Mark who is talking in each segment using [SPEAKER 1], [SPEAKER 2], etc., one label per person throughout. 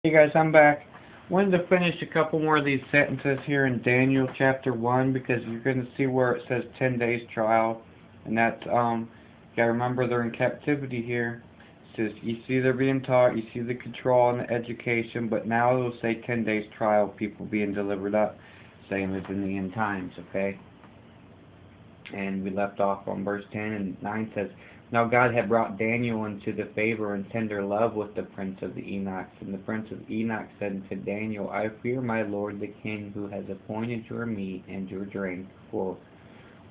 [SPEAKER 1] Hey guys, I'm back. Wanted to finish a couple more of these sentences here in Daniel chapter 1 because you're going to see where it says 10 days trial. And that's, you got to remember they're in captivity here. It says, you see they're being taught, you see the control and the education, but now it'll say 10 days trial, people being delivered up, same as in the end times, okay? And we left off on verse 10 and 9 says, Now God had brought Daniel into the favor and tender love with the prince of the Enoch. And the prince of Enoch said to Daniel, I fear my lord the king, who has appointed your meat and your drink. For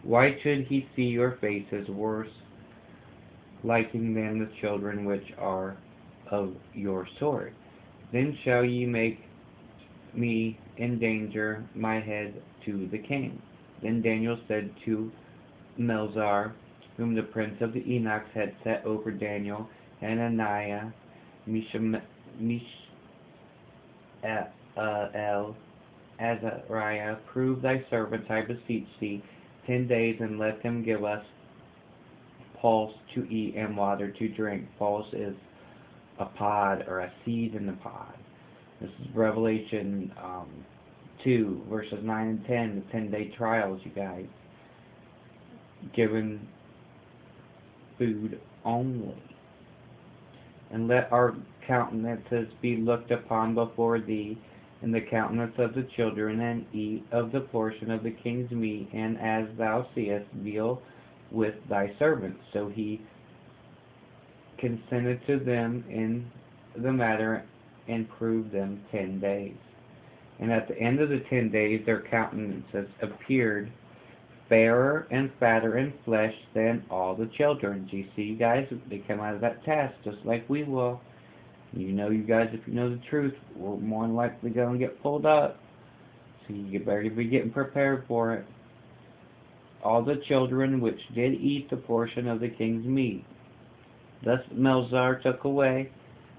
[SPEAKER 1] why should he see your faces worse, liking than the children which are of your sort? Then shall ye make me endanger my head to the king. Then Daniel said to Melzar, whom the prince of the Enochs had set over Daniel, Hananiah, Mishael, Azariah, prove thy servants, I beseech thee, 10 days, and let them give us pulse to eat and water to drink. Pulse is a pod or a seed in the pod. This is Revelation 2, verses 9 and 10, the 10-day trials, you guys. Given food only. And let our countenances be looked upon before thee, and the countenance of the children, and eat of the portion of the king's meat, and as thou seest, deal with thy servants. So he consented to them in the matter, and proved them 10 days. And at the end of the 10 days their countenances appeared fairer and fatter in flesh than all the children. Do you see, guys? They come out of that test just like we will. You know, you guys, if you know the truth, we're more than likely going to get pulled up. So you better be getting prepared for it. All the children which did eat the portion of the king's meat. Thus Melzar took away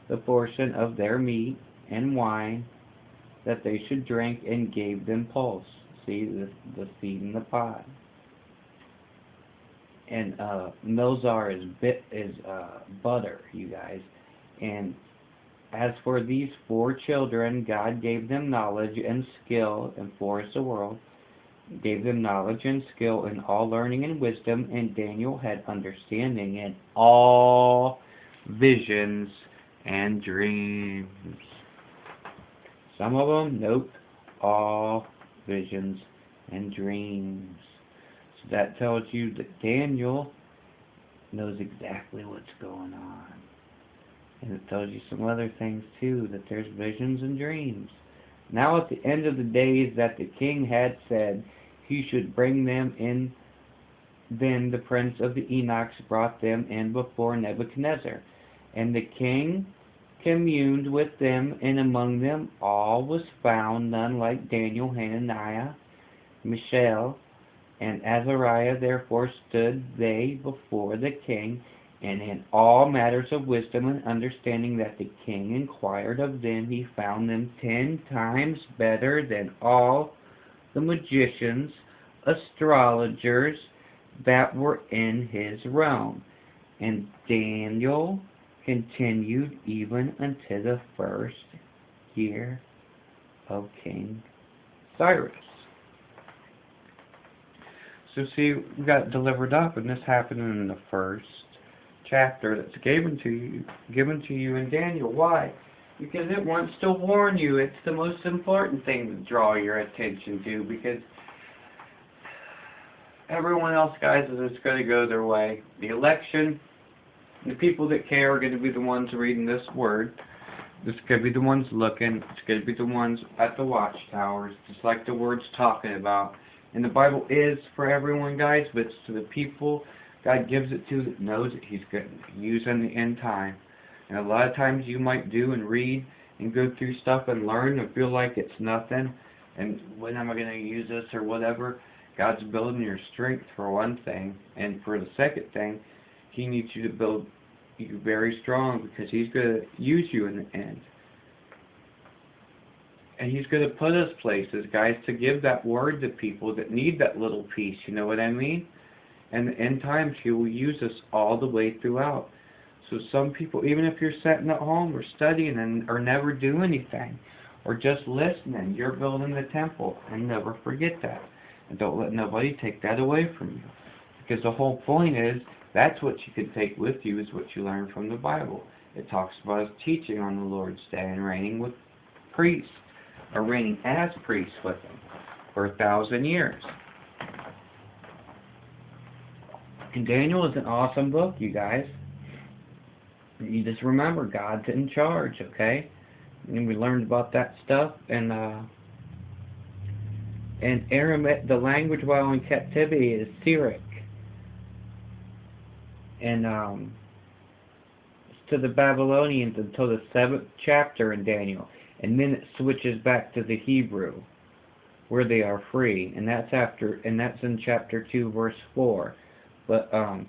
[SPEAKER 1] the portion of their meat and wine that they should drink, and gave them pulse. See, the seed in the pot. And Melzar is butter, you guys. And as for these 4 children, God gave them knowledge and skill, and 4 is the world, gave them knowledge and skill in all learning and wisdom, and Daniel had understanding in all visions and dreams. Some of them, nope, all visions and dreams. So that tells you that Daniel knows exactly what's going on. And it tells you some other things too, that there's visions and dreams. Now at the end of the days that the king had said he should bring them in, then the prince of the Enochs brought them in before Nebuchadnezzar. And the king communed with them, and among them all was found none like Daniel, Hananiah, Mishael, and Azariah. Therefore stood they before the king, and in all matters of wisdom and understanding that the king inquired of them, he found them 10 times better than all the magicians, astrologers that were in his realm. And Daniel continued even unto the first year of King Cyrus. So see, we got delivered up, and this happened in the first chapter that's given to you in Daniel. Why? Because it wants to warn you. It's the most important thing to draw your attention to, because everyone else, guys, is just going to go their way. The election, the people that care are going to be the ones reading this word. It's going to be the ones looking. It's going to be the ones at the watchtowers, just like the word's talking about. And the Bible is for everyone, guys, but it's to the people God gives it to that knows that He's going to use in the end time. And a lot of times you might do and read and go through stuff and learn and feel like it's nothing. And when am I going to use this or whatever? God's building your strength for one thing. And for the second thing, He needs you to build you very strong, because He's going to use you in the end. And He's going to put us places, guys, to give that word to people that need that little piece. You know what I mean? And the end times, He will use us all the way throughout. So some people, even if you're sitting at home or studying and or never do anything, or just listening, you're building the temple, and never forget that. And don't let nobody take that away from you. Because the whole point is, that's what you can take with you, is what you learn from the Bible. It talks about us teaching on the Lord's Day and reigning with priests, or reigning as priests with Him for 1,000 years. And Daniel is an awesome book, you guys. You just remember, God's in charge, okay? And we learned about that stuff. And Aramaic, the language while in captivity, is Syriac. And it's to the Babylonians until the 7th chapter in Daniel. And then it switches back to the Hebrew, where they are free. And that's in chapter 2, verse 4. But I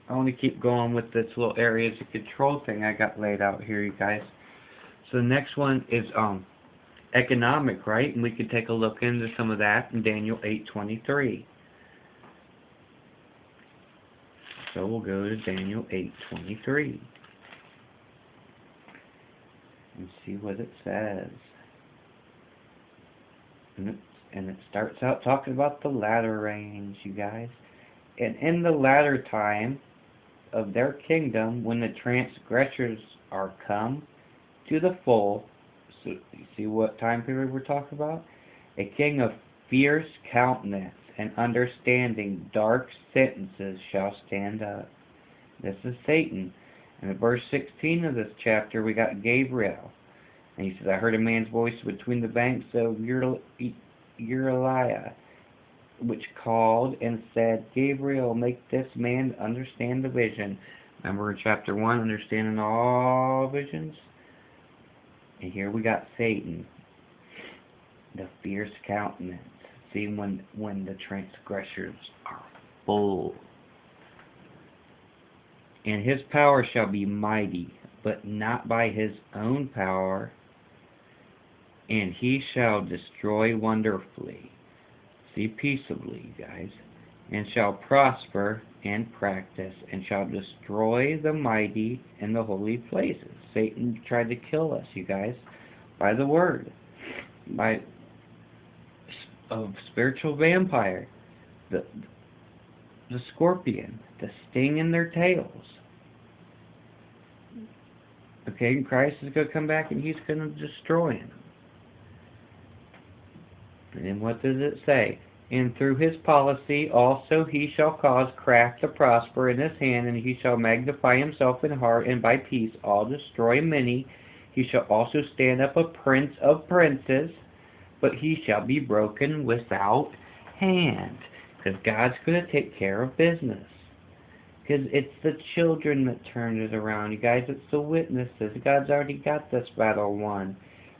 [SPEAKER 1] want to keep going with this little areas of control thing I got laid out here, you guys. So the next one is economic, right? And we could take a look into some of that in Daniel 8:23. So we'll go to Daniel 8:23 and see what it says. And it starts out talking about the latter rains, you guys. And in the latter time of their kingdom, when the transgressors are come to the full, so you see what time period we're talking about? A king of fierce countenance and understanding dark sentences shall stand up. This is Satan. And in verse 16 of this chapter, we got Gabriel. And he says, I heard a man's voice between the banks of Uriah, which called and said, Gabriel, make this man understand the vision. Remember in chapter 1, understanding all visions? And here we got Satan, the fierce countenance. See, when the transgressors are full. And his power shall be mighty, but not by his own power. And he shall destroy wonderfully. See, peaceably, you guys. And shall prosper and practice, and shall destroy the mighty in the holy places. Satan tried to kill us, you guys, by the word, by a spiritual vampire, the scorpion, the sting in their tails. Okay, and Christ is going to come back and He's going to destroy him. And what does it say? And through his policy also he shall cause craft to prosper in his hand, and he shall magnify himself in heart, and by peace all destroy many. He shall also stand up a prince of princes, but he shall be broken without hand. Because God's going to take care of business. Because it's the children that turn it around, you guys. It's the witnesses. God's already got this battle won.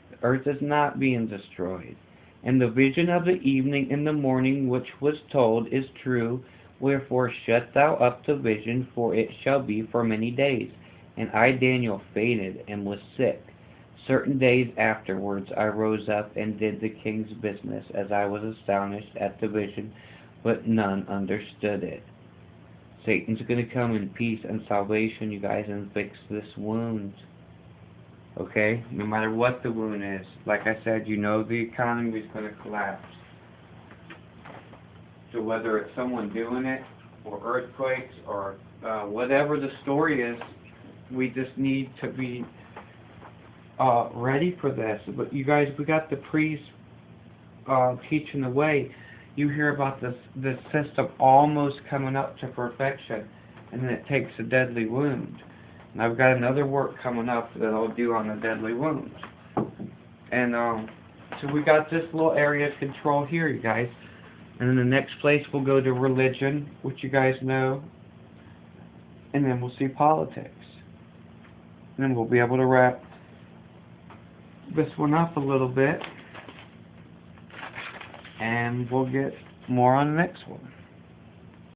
[SPEAKER 1] The earth is not being destroyed. And the vision of the evening and the morning which was told is true. Wherefore shut thou up the vision, for it shall be for many days. And I, Daniel, fainted and was sick. Certain days afterwards I rose up and did the king's business, as I was astonished at the vision, but none understood it. Satan's going to come in peace and salvation, you guys, and fix this wound. Okay? No matter what the wound is. Like I said, you know the economy is going to collapse. So whether it's someone doing it, or earthquakes, or whatever the story is, we just need to be ready for this. But you guys, we got the priests teaching the way. You hear about this system almost coming up to perfection, and then it takes a deadly wound. And I've got another work coming up that I'll do on the deadly wounds. And so we got this little area of control here, you guys. And in the next place we'll go to religion, which you guys know. And then we'll see politics. And then we'll be able to wrap this one up a little bit. And we'll get more on the next one.